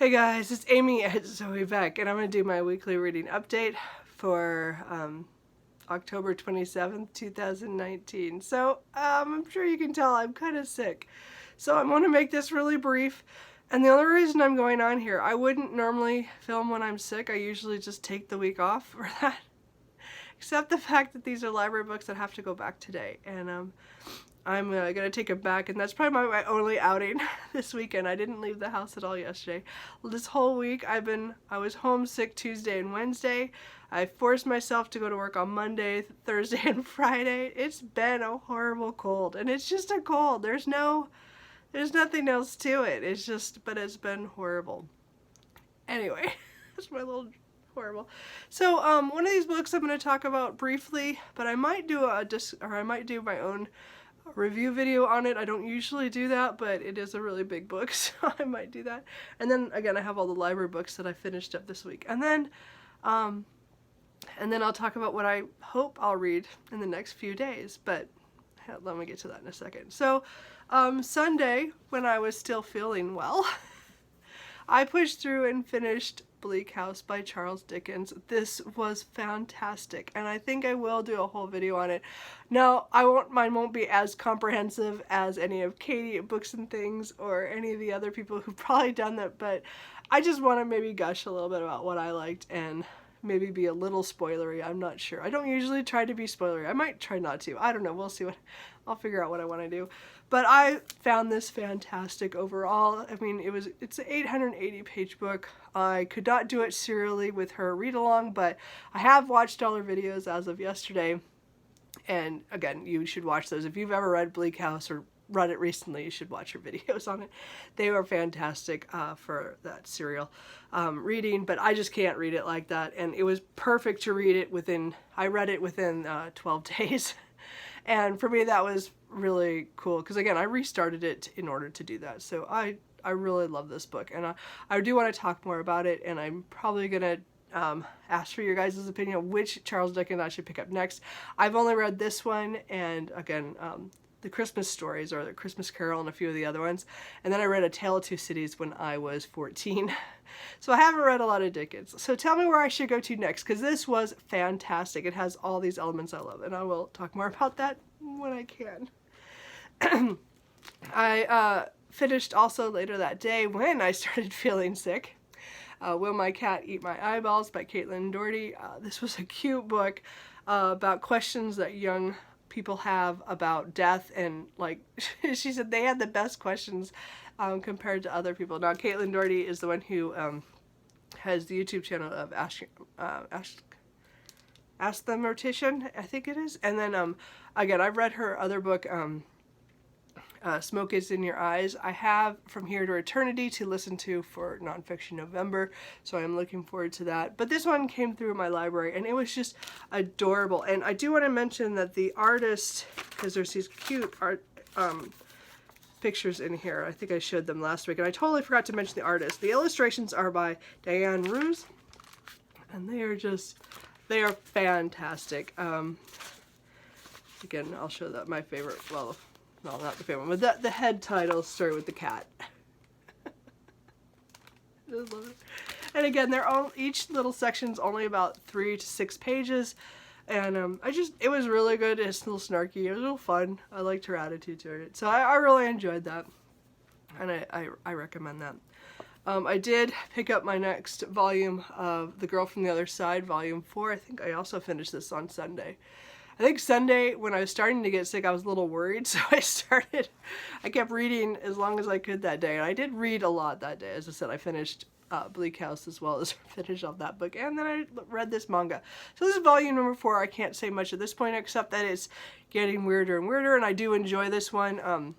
Hey guys, it's Amy at Zoe Beck, and I'm going to do my weekly reading update for October 27th, 2019. So, I'm sure you can tell I'm kind of sick. So I'm going to make this really brief. And the only reason I'm going on here, I wouldn't normally film when I'm sick. I usually just take the week off for that. Except the fact that these are library books that have to go back today. And I'm going to take it back, and that's probably my only outing this weekend. I didn't leave the house at all yesterday. This whole week I was homesick Tuesday and Wednesday. I forced myself to go to work on Monday, Thursday, and Friday. It's been a horrible cold, and it's just a cold. There's nothing else to it. But it's been horrible. Anyway, that's my little horrible. So one of these books I'm going to talk about briefly, but I might do my own review video on it. I don't usually do that, but it is a really big book, so I might do that. And then again, I have all the library books that I finished up this week. And then I'll talk about what I hope I'll read in the next few days, but let me get to that in a second. So Sunday, when I was still feeling well, I pushed through and finished Bleak House by Charles Dickens. This was fantastic, and I think I will do a whole video on it. Now, mine won't be as comprehensive as any of Katie at Books and Things or any of the other people who've probably done that, but I just want to maybe gush a little bit about what I liked and maybe be a little spoilery. I'm not sure. I don't usually try to be spoilery. I might try not to. I don't know. We'll see I'll figure out what I want to do. But I found this fantastic overall. I mean, it's an 880-page book. I could not do it serially with her read-along, but I have watched all her videos as of yesterday. And again, you should watch those. If you've ever read Bleak House or read it recently, you should watch her videos on it. They were fantastic for that serial reading, but I just can't read it like that. And it was perfect to read it I read it within 12 days. And for me, that was really cool because, again, I restarted it in order to do that. So I really love this book, and I do want to talk more about it, and I'm probably going to ask for your guys' opinion on which Charles Dickens I should pick up next. I've only read this one, and again, the Christmas stories, or the Christmas Carol, and a few of the other ones. And then I read A Tale of Two Cities when I was 14. So I haven't read a lot of Dickens. So tell me where I should go to next, because this was fantastic. It has all these elements I love, and I will talk more about that when I can. I finished also later that day when I started feeling sick. Will My Cat Eat My Eyeballs by Caitlin Doherty. This was a cute book about questions that young people have about death, and like she said, they had the best questions compared to other people. Now, Caitlin Doherty is the one who has the YouTube channel of Ask the Mortician, I think it is. And then again, I've read her other book, Smoke Is in Your Eyes. I have From Here to Eternity to listen to for Nonfiction November, so I'm looking forward to that. But this one came through my library, and it was just adorable. And I do want to mention that the artist, because there's these cute art pictures in here. I think I showed them last week, and I totally forgot to mention the artist. The illustrations are by Diane Ruse, and they are fantastic. Again, I'll show that my favorite, well, no, not the favorite one, but the head titles start with the cat. I just love it. And again, each little section's only about 3 to 6 pages, and it was really good. It's a little snarky. It was a little fun. I liked her attitude to it, so I really enjoyed that, and I recommend that. I did pick up my next volume of The Girl from the Other Side, Volume 4. I think I also finished this on Sunday. I think Sunday, when I was starting to get sick, I was a little worried, so I kept reading as long as I could that day, and I did read a lot that day. As I said, I finished Bleak House as well as finished off that book, and then I read this manga. So this is volume number 4. I can't say much at this point, except that it's getting weirder and weirder, and I do enjoy this one.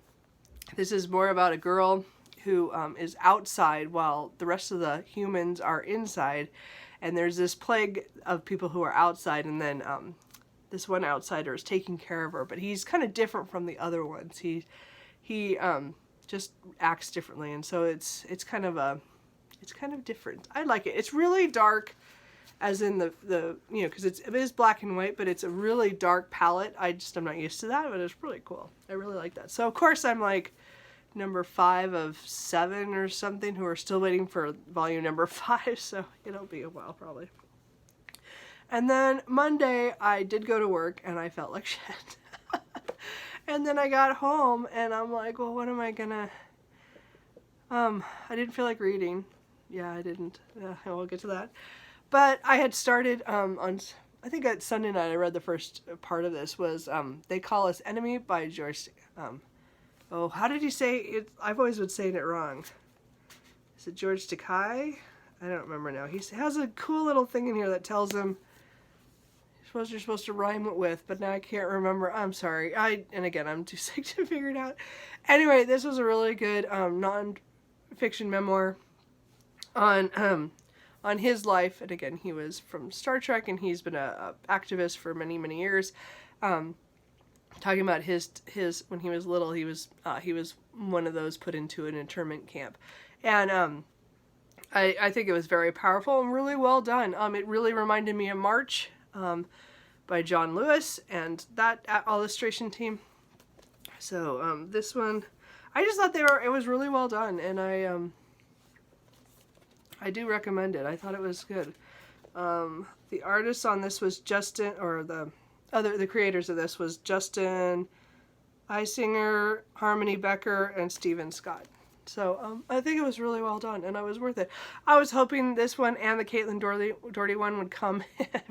This is more about a girl who is outside while the rest of the humans are inside, and there's this plague of people who are outside, and then this one outsider is taking care of her, but he's kind of different from the other ones. He just acts differently, and so it's kind of different. I like it. It's really dark, as in the because it is black and white, but it's a really dark palette. I'm not used to that, but it's really cool. I really like that. So of course I'm like number 5 of 7 or something who are still waiting for volume number 5, so it'll be a while probably. And then Monday I did go to work and I felt like shit. And then I got home and I'm like, well, what am I gonna... I didn't feel like reading. Yeah, I didn't. We'll get to that. But I had started on... I think at Sunday night I read the first part of this was They Call Us Enemy by George... how did he say it? I've always been saying it wrong. Is it George Takei? I don't remember now. He has a cool little thing in here that tells him you're supposed to rhyme it with, but now I can't remember. I'm sorry. And again, I'm too sick to figure it out. Anyway, this was a really good non-fiction memoir on his life. And again, he was from Star Trek, and he's been a activist for many, many years. Talking about his when he was little, he was one of those put into an internment camp, and I think it was very powerful and really well done. It really reminded me of March, by John Lewis and that illustration team. So this one, I just thought it was really well done, and I do recommend it. I thought it was good. The artist on this was Justin, or the creators of this was Justin Eisinger, Harmony Becker, and Stephen Scott. So I think it was really well done, and it was worth it. I was hoping this one and the Caitlin Doherty one would come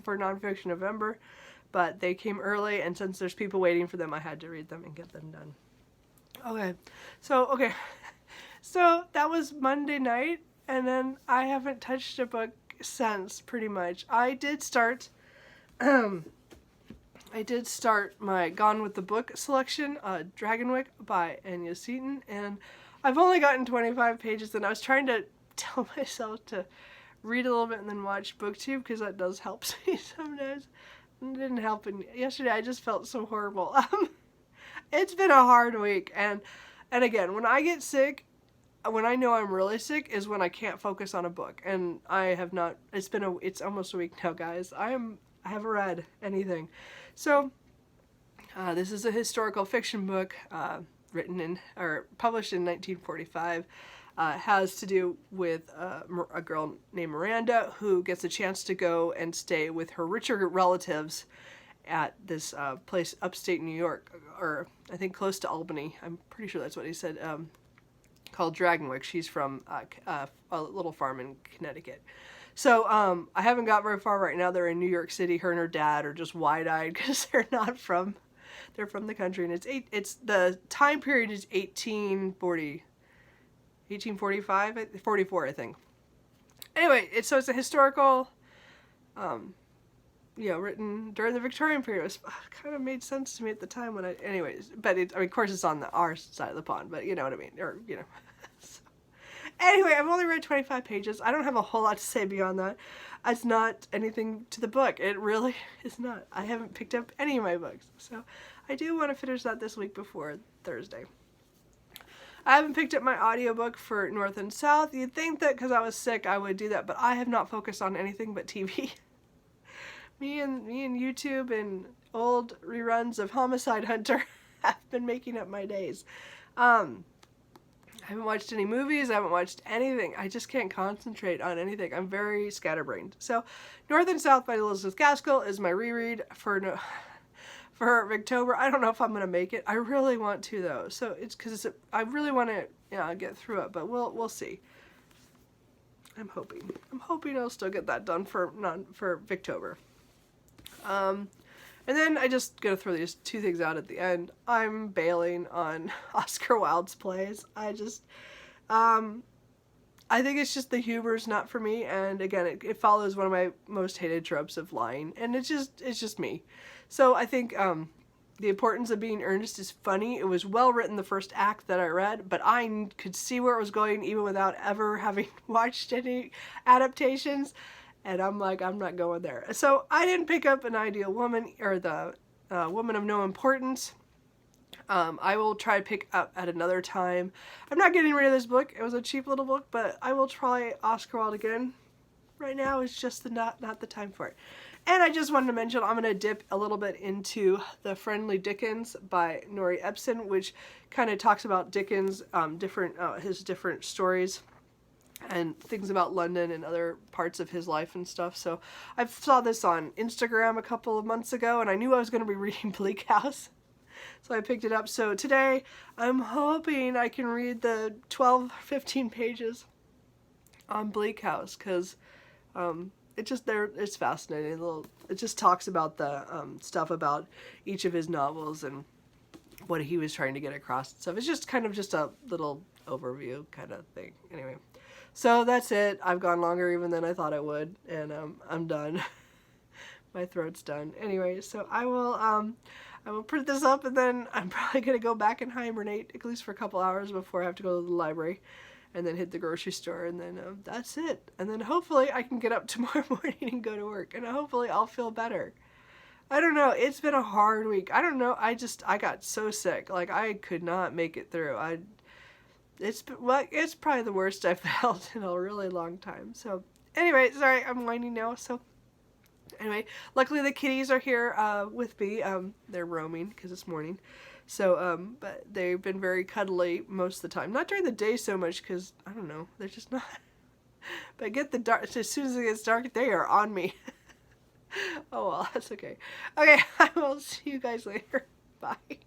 for Nonfiction November, but they came early, and since there's people waiting for them, I had to read them and get them done. Okay, so that was Monday night, and then I haven't touched a book since, pretty much. I did start my Gone with the Book selection, Dragonwyck by Enya Seaton, and I've only gotten 25 pages, and I was trying to tell myself to read a little bit and then watch BookTube, because that does help me sometimes. It didn't help, and yesterday I just felt so horrible. It's been a hard week, and again, when I get sick, when I know I'm really sick, is when I can't focus on a book, and I have not. It's almost a week now, guys. I haven't read anything, so this is a historical fiction book. Published in 1945, has to do with a girl named Miranda who gets a chance to go and stay with her richer relatives at this place upstate New York, or I think close to Albany. I'm pretty sure that's what he said, called Dragonwyck. She's from a little farm in Connecticut. So I haven't got very far right now. They're in New York City. Her and her dad are just wide-eyed because they're not from... They're from the country, and it's the time period is 1845, 44, I think. Anyway, it's a historical, written during the Victorian period. It was, kind of made sense to me at the time when of course it's on our side of the pond, but you know what I mean, or, So. Anyway, I've only read 25 pages. I don't have a whole lot to say beyond that. It's not anything to the book. It really is not. I haven't picked up any of my books, so I do want to finish that this week before Thursday. I haven't picked up my audiobook for North and South. You'd think that because I was sick I would do that, but I have not focused on anything but TV. me and YouTube and old reruns of Homicide Hunter have been making up my days. I haven't watched any movies. I haven't watched anything. I just can't concentrate on anything. I'm very scatterbrained. So, North and South by Elizabeth Gaskell is my reread for October. I don't know if I'm gonna make it. I really want to though. So it's because I really want to get through it. But we'll see. I'm hoping I'll still get that done for Victober. And then I just gotta throw these two things out at the end. I'm bailing on Oscar Wilde's plays. I think it's just the humor's not for me, and again, it follows one of my most hated tropes of lying, and it's just me. So I think The Importance of Being Earnest is funny. It was well written the first act that I read, but I could see where it was going even without ever having watched any adaptations. And I'm like, I'm not going there. So I didn't pick up An Ideal Woman or The Woman of No Importance. I will try to pick up at another time. I'm not getting rid of this book. It was a cheap little book, but I will try Oscar Wilde again. Right now is just not the time for it. And I just wanted to mention I'm going to dip a little bit into The Friendly Dickens by Nori Epson, which kind of talks about Dickens, his different stories and things about London and other parts of his life and stuff. So I saw this on Instagram a couple of months ago, and I knew I was going to be reading Bleak House. So I picked it up. So today I'm hoping I can read the 12-15 pages on Bleak House, because it's fascinating. It just talks about the stuff about each of his novels and what he was trying to get across and stuff. It's just kind of just a little overview kind of thing. Anyway, so that's it. I've gone longer even than I thought I would, and I'm done. My throat's done. Anyway, so I will print this up, and then I'm probably gonna go back and hibernate at least for a couple hours before I have to go to the library, and then hit the grocery store, and then that's it. And then hopefully I can get up tomorrow morning and go to work, and hopefully I'll feel better. I don't know. It's been a hard week. I don't know. I got so sick. Like, I could not make it through. It's probably the worst I've felt in a really long time. So anyway, sorry, I'm whining now. So anyway, luckily the kitties are here with me. They're roaming because it's morning. So, but they've been very cuddly most of the time. Not during the day so much because, I don't know, they're just not. But as soon as it gets dark, they are on me. Oh well, that's okay. Okay, I will see you guys later. Bye.